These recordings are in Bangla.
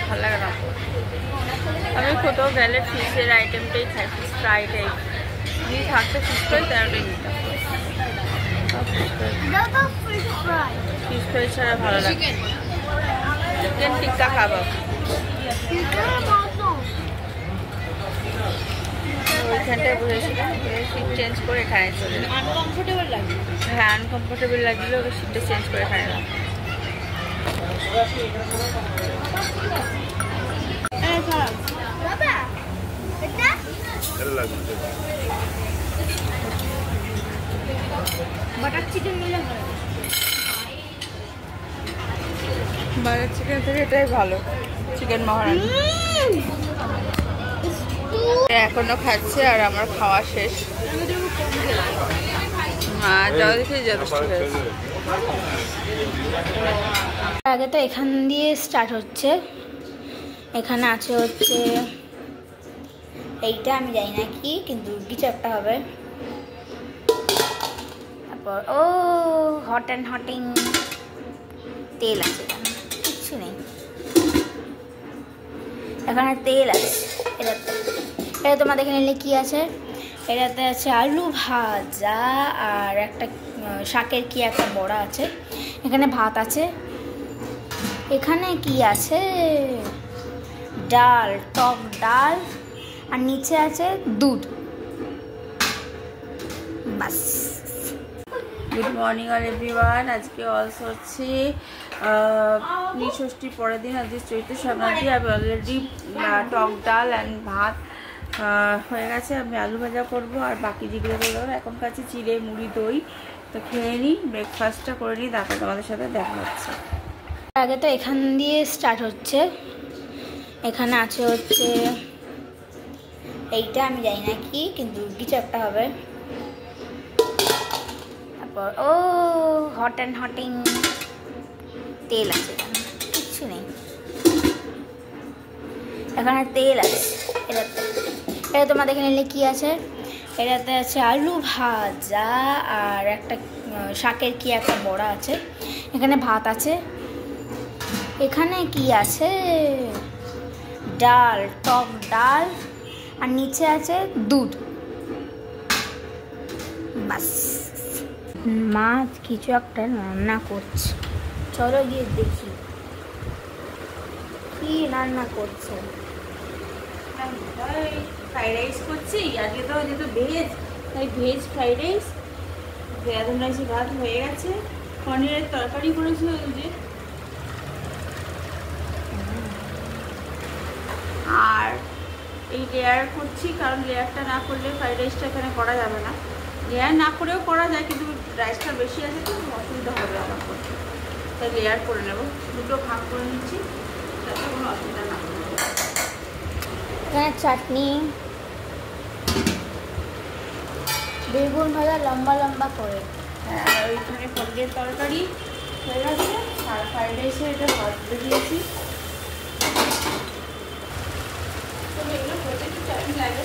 ভালো লাগে না। আমি কোথাও গেলে ফিশের আইটেমটাই খাই, ফিশ ফ্রাই টাইপ যদি থাকতে ফিশ ফ্রাই তাহলেই নিতাম। ফিশ ফ্রাই ছাড়া ভালো লাগে। চিকেন টিক্কা কাবাব ওইখানটায় বসেছিলাম, সিট চেঞ্জ করে এখানে চলে এলাম। আনকমফোর্টেবল লাগে, হ্যাঁ আনকমফোর্টেবল লাগছিল, ওকে সিটটা চেঞ্জ করে এখানে এলাম। বাটার চিকেন নিলে ভালো, বাটার চিকেন থেকে এটাই ভালো, চিকেন মহারানি। এখনো খাচ্ছে আর আমার খাওয়া শেষ। আগে তো এখান দিয়ে স্টার্ট হচ্ছে, এখানে আছে হচ্ছে এইটা আমি জানি না কি, কিন্তু কিছু একটা হবে। তারপর ও হট অ্যান্ড হটিং তেল আছে, কিচ্ছু নেই এখানে, তেল আছে এটাতে। এটা তোমার দেখে নিলে কি আছে, এটাতে আছে আলু ভাজা আর একটা শাকের কি একটা বড়া আছে, এখানে ভাত আছে, এখানে কি আছে ডাল, টক ডাল, আর নিচে আছে দুধ, বাস। Good morning all everyone. আজকে অলসো হচ্ছে ষষ্ঠীর পরের দিন, আজকে চৈত্র সংক্রান্তি। আমি অলরেডি টক ডাল অ্যান্ড ভাত হয়ে গেছে, আমি আলু ভাজা করবো আর বাকি যেগুলো করবো এখন কাছে চিড়ে মুড়ি দই। তো খেয়ে নিই, ব্রেকফাস্টটা করে নিই, তারপর তোমাদের সাথে দেখা হচ্ছে। আগে তো এখান দিয়ে স্টার্ট হচ্ছে, এখানে আছে হচ্ছে এইটা আমি জানি না কি, কিন্তু কিছু একটা হবে। তারপর ও হট অ্যান্ড হটিং তেল আছে, কিচ্ছু নেই এখানে, তেল আছে এটাতে। এটা তোমার দেখে নিলে কি আছে, এটাতে আছে আলু ভাজা আর একটা শাকের কি একটা বড়া আছে, এখানে ভাত আছে, এখানে কি আছে ডাল, টক ডাল, আর নিচে আছে দুধ, বাস। মাছ কিছু একটা রান্না করছে, চলো গিয়ে দেখি কি রান্না করছে। ফ্রাইড রাইস করছি আজকে, তো যেহেতু ভেজ তাই ভেজ ফ্রাইড রাইস। বেগুন রাইসে ভাত হয়ে গেছে, পনিরের তরকারি করেছি যে, আর এই লেয়ার করছি, কারণ লেয়ারটা না করলে ফ্রাইড রাইসটা এখানে করা যাবে না। লেয়ার না করেও করা যায়, কিন্তু রাইসটা বেশি আছে তো অসুবিধা হবে আমার করতে, তাই লেয়ার করে নেব। দুটো ভাগ করে নিচ্ছি যাতে কোনো অসুবিধা না হবে। এখানে চাটনি, বেগুন ভাজা লম্বা লম্বা করে, হ্যাঁ, আর ওইখানে পনিরের তরকারি হয়ে গেছে, আর ফ্রাইড রাইসে এটা ভাত দিয়েছি। তবে এগুলো করতে একটু টাইম লাগে,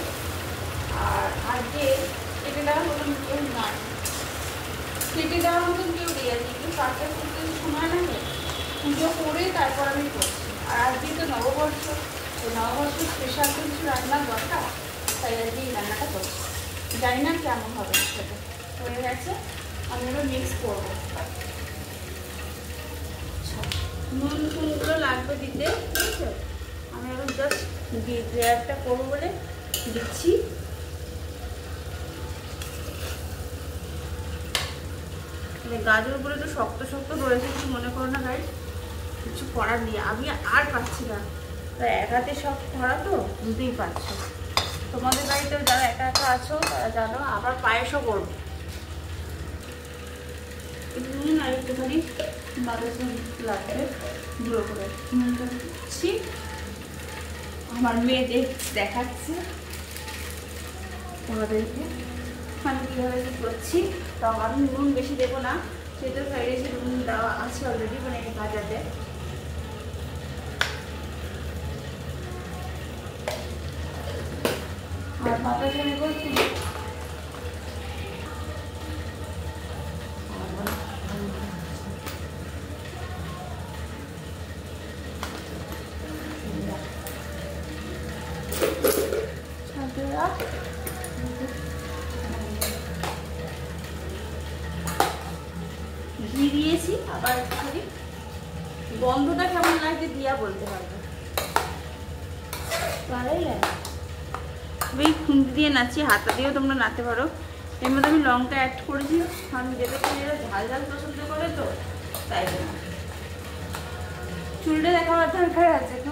আর আজকে কেটে দেওয়ার মতন কেউ নাই, কেটে দেওয়ার মতন কেউ নেই। আজকে একটু কাজটা করতে সময় লাগে, পুজো করে তারপর আমি করছি। আর আজকে তো নববর্ষ, তো নববর্ষ স্পেশাল কিছু রান্নার দরকার, তাই আজকে এই রান্নাটা করছি। জানি না কেমন হবে, সেটা হয়ে গেছে, আমি এবার মিক্স করবো। নুন টুনগুলো লাগবে দিতে, ঠিক আছে। আমি এখন জাস্ট লেয়ারটা করবো বলে দিচ্ছি। গাজরগুলো একটু শক্ত শক্ত রয়েছে, কিছু মনে করো না গাইড, কিছু করার নেই, আমি আর পাচ্ছি না। তাই এক হাতে সব করা তো বুঝতেই পারছো। তোমাদের বাড়িতেও যারা একা একা আছো তারা জানো, আবার পায়েসও করবো। নুন আর একটুখানি বাতাস লাগবে গুঁড়ো করে, নুনটা দিচ্ছি। আমার মেয়ে দেখাচ্ছে তোমাদেরকে আমি কীভাবে কী করছি। তো আমি নুন বেশি দেবো না, সেটা ফ্রাইড রাইসে নুন দেওয়া আছে অলরেডি, মানে এই ভাজাতে। বাতাসে আমি করছি ঘি দিয়েছি আবার একটুখানি। গন্ধটা কেমন লাগছে দিয়া বলতে পারবে। ভালোই লাগে। ওই খুন্তি দিয়ে নাচি, হাতা দিয়েও তোমরা নাড়তে পারো। এর মধ্যে আমি লঙ্কা অ্যাড করেছি, কারণ যেটা ঝাল ঝাল পছন্দ করে তো তাই জন্য। চুলটা দেখাবার দরকার আছে তো।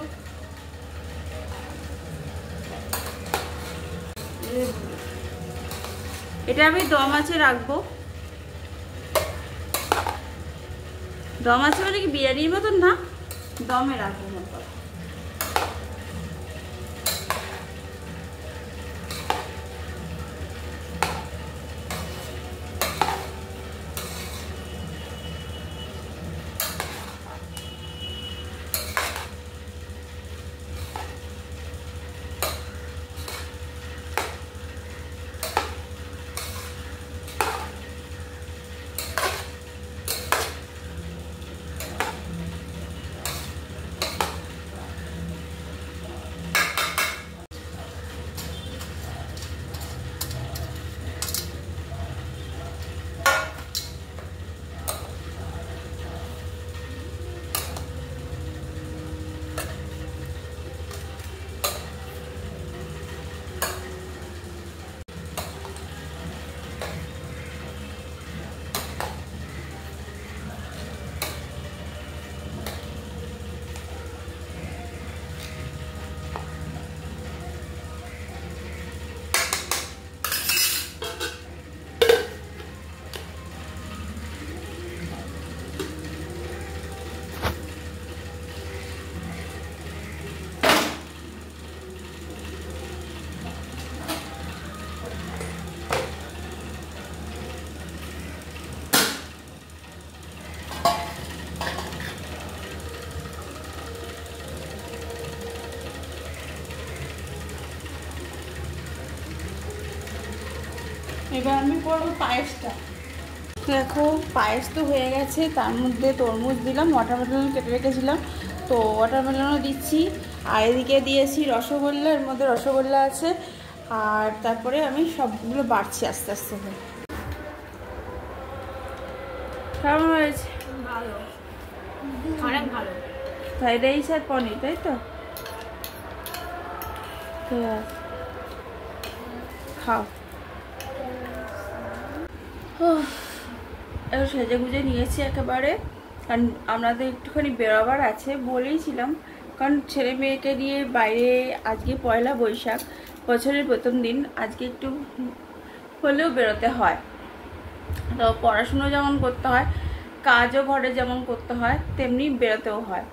এটা আমি দম আঁচে রাখবো। দম আছে মানে কি বিরিয়ানির মতন না, দমে রাখবো মতো। এবার আমি করবো পায়েসটা। দেখো পায়েস তো হয়ে গেছে, তার মধ্যে তরমুজ দিলাম, ওয়াটারমেলন কেটে রেখেছিলাম তো ওয়াটারমেলনও দিচ্ছি, আর এদিকে দিয়েছি রসগোল্লা, এর মধ্যে রসগোল্লা আছে। আর তারপরে আমি সবগুলো বাড়ছি আস্তে আস্তে করে। কেমন হয়েছে? ভালো, অনেক ভালো। ফ্রাইড রাইস আর পনির, তাই তো? খাও। এবার সেজে গুজে নিয়েছি একেবারে, কারণ আমাদের একটুখানি বেরোবার আছে বলেইছিলাম, কারণ ছেলে মেয়েকে নিয়ে বাইরে। আজকে পয়লা বৈশাখ, বছরের প্রথম দিন, আজকে একটু হলেও বেরোতে হয়। তো পড়াশুনো যেমন করতে হয়, কাজও ঘরে যেমন করতে হয়, তেমনি বেরোতেও হয়।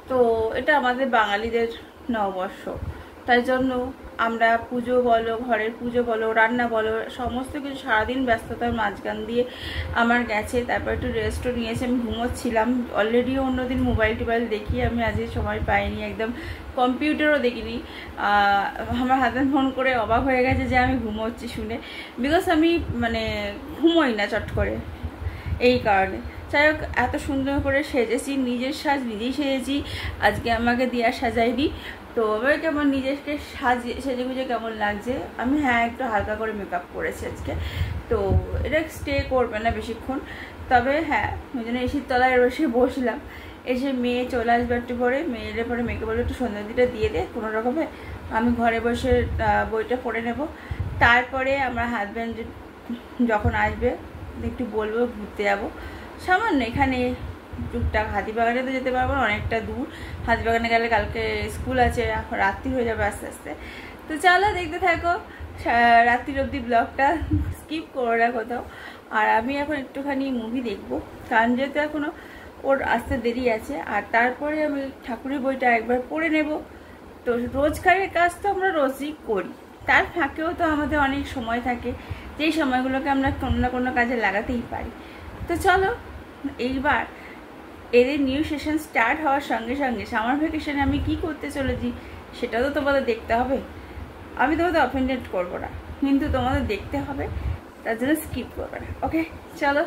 তো এটা আমাদের বাঙালিদের নববর্ষ, তাই জন্য আমরা পুজো বলো, ঘরের পুজো বলো, রান্না বলো, সমস্ত কিছু সারাদিন ব্যস্ততার মাঝখান দিয়ে আমার গেছে। তারপর একটু রেস্টও নিয়েছি, আমি ঘুমোচ্ছিলাম। অলরেডিও অন্যদিন মোবাইল টোবাইল দেখি, আমি আজকে সময় পাইনি, একদম কম্পিউটারও দেখিনি। আমার হাতে ফোন করে অবাক হয়ে গেছে যে আমি ঘুমোচ্ছি শুনে, বিকজ আমি মানে ঘুমোই না চট করে, এই কারণে। যাই হোক, এত সুন্দর করে সেজেছি, নিজের সাজ নিজেই সেজেছি, আজকে আমাকে দিয়া সাজাইনি। তো এবার কেমন নিজেকে সেজে গুজে কেমন লাগছে? আমি একটু হালকা করে মেকআপ করেছি আজকে। তো এটা স্টে করবে না বেশিক্ষণ, তবে ওই জন্য এসির তলায় বসে বসলাম। এসে মেয়ে চলে আসবে একটু পরে, মেয়ের পরে মেয়েকে বলে একটু সন্ধ্যা দিটা দিয়ে দে কোনো রকমে, আমি ঘরে বসে বইটা পড়ে নেব। তারপরে আমার হাজব্যান্ড যখন আসবে একটু বলবো ঘুরতে যাবো সামান্য এখানে টুকটাক। হাতিবাগানে তো যেতে পারবো না, অনেকটা দূর। হাতিবাগানে গেলে কালকে স্কুল আছে, এখন রাত্রি হয়ে যাবে আস্তে আস্তে। তো চলো দেখতে থাকো রাত্রির অবধি ব্লগটা, স্কিপ করো না কোথাও। আর আমি এখন একটুখানি মুভি দেখবো, কারণ যেহেতু এখনও ওর আসতে দেরি আছে। আর তারপরে আমি ঠাকুরের বইটা একবার পড়ে নেব। তো রোজকারের কাজ তো আমরা রোজই করি, তার ফাঁকেও তো আমাদের অনেক সময় থাকে, যেই সময়গুলোকে আমরা কোনো না কোনো কাজে লাগাতেই পারি। তো চলো, এইবার এদের নিউ সেশন স্টার্ট হওয়ার সঙ্গে সঙ্গে সামার ভ্যাকেশনে আমি কি করতে চলেছি সেটা তো তোমাদের দেখতে হবে। আমি তোমাদের অফেন্ডেড করবো না, কিন্তু তোমাদের দেখতে হবে, তার জন্য স্কিপ করবে না। ওকে চলো।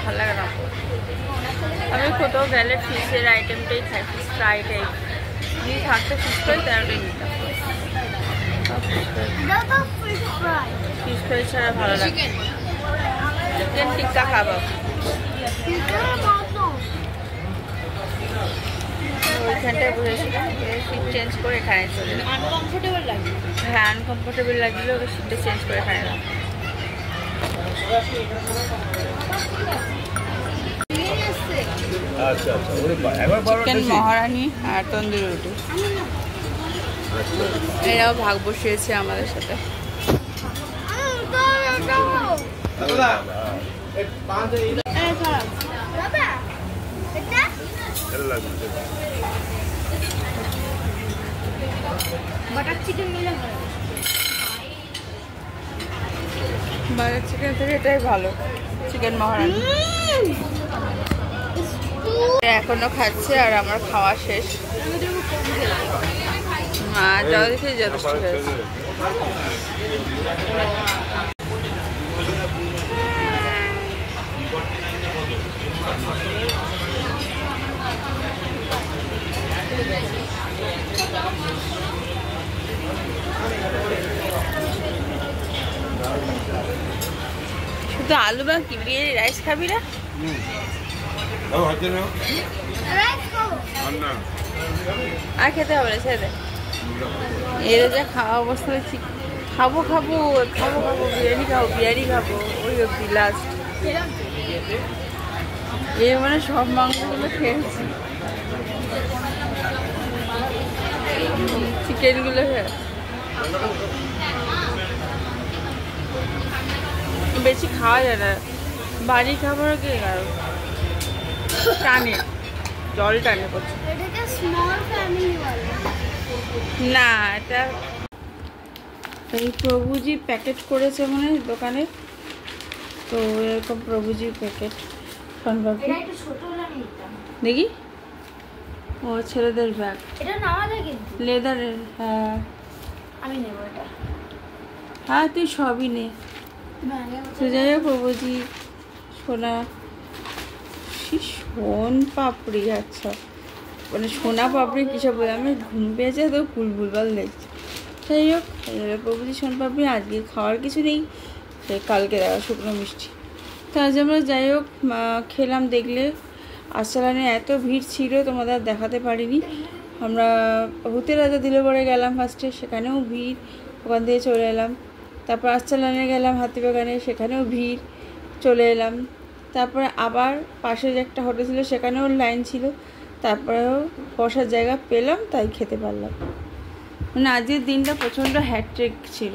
ভালো লাগে না, আমি কোথাও গেলে ফিশের আইটেমটাই খাই, ফিশ ফ্রাই টাইপ। যদি থাকতে ফিশ ফ্রাই তাহলেই নিতাম। ফিশ ফ্রাই ছাড়া ভালো লাগে। চিকেন টিক্কা খাবো, ওইখানটায় বসেছিলাম, সিট চেঞ্জ করে এখানে চলে এলাম। আনকমফোর্টেবল লাগে, হ্যাঁ আনকমফোর্টেবল লাগছিল, ওকে সিটটা চেঞ্জ করে এখানে এলাম। চিকেন মহারানি আর তন্দুরি রুটি, এরাও ভাগ বসিয়েছে আমাদের সাথে। বাটার চিকেন থেকে এটাই ভালো, চিকেন মহারানি। এখনো খাচ্ছে আর আমার খাওয়া শেষ। যাওয়া দেখে যথেষ্ট হয়েছে। শুধু আলু বা কি বিরিয়ানি রাইস খাবি না? আর খেতে হবে না, ছেড়ে দে। এর যা খাওয়া অবস্থা হয়েছি, খাবো খাবো খাবো খাবো বিরিয়ানি খাবো বিরিয়ানি খাবো, ওই অব্দি লাস্ট। এ মানে সব মাংসগুলো খেয়েছি, চিকেনগুলো বেশি খাওয়া যায় না, বাড়ি খাবার কে টানে, জল টানে করছে না। এটা এই প্রভুজি প্যাকেট করেছে মানে দোকানে, তো এরকম প্রভুজি প্যাকেট দেখি। ও ছেলেদের ব্যাগ, লেদারের। হ্যাঁ আমি নেব এটা। হ্যাঁ তুই সবই নে। তো যাই হোক প্রভুজি সোনা সোন পাপড়ি, আচ্ছা মানে সোনা পাপড়ি কিসব বলে, আমি ঘুম পেয়েছে তো ভুলভাল দেখছি। যাই হোক প্রভুজি সোন পাপড়ি, আজকে খাওয়ার কিছু নেই, সে কালকে দেওয়া শুকনো মিষ্টি। তো আজ আমরা যাই হোক খেলাম। দেখলে আরসালানে এত ভিড় ছিল তোমাদের দেখাতে পারিনি। আমরা ভূতের রাজা দিলে পরে গেলাম ফার্স্টে, সেখানেও ভিড়, ওখান থেকে চলে এলাম। তারপর আরসালানে গেলাম হাতিবাগানে, সেখানেও ভিড়, চলে এলাম। তারপরে আবার পাশে যে একটা হোটেল ছিল সেখানেও লাইন ছিল, তারপরেও বসার জায়গা পেলাম, তাই খেতে পারলাম। মানে আজকের দিনটা প্রচণ্ড হ্যাট্রিক ছিল।